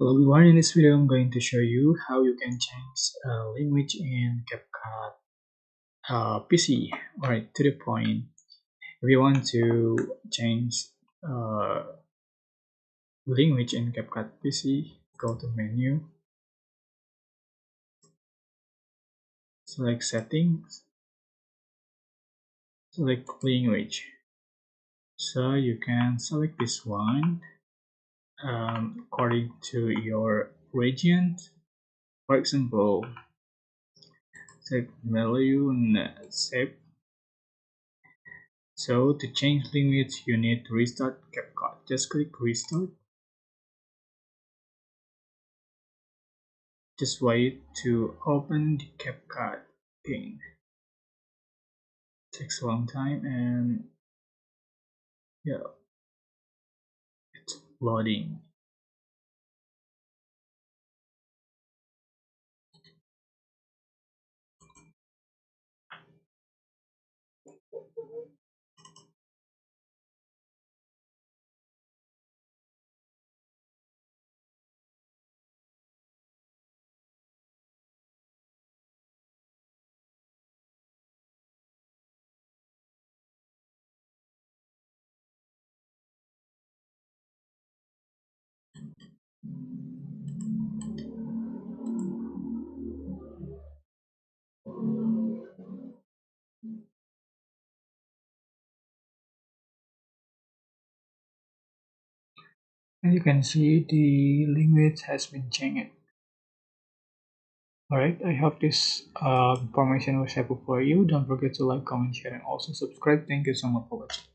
Hello everyone, in this video I'm going to show you how you can change language in CapCut PC. Alright, to the point. If you want to change uh, language in CapCut PC, go to menu, select settings, select language. So you can select this one according to your region. For example, select value and save. So to change language, you need to restart CapCut. Just click restart. Just wait to open the CapCut pane. Takes a long time and yeah, it's loading. And you can see the language has been changed. Alright, I hope this information was helpful for you. Don't forget to like, comment, share, and also subscribe. Thank you so much for watching.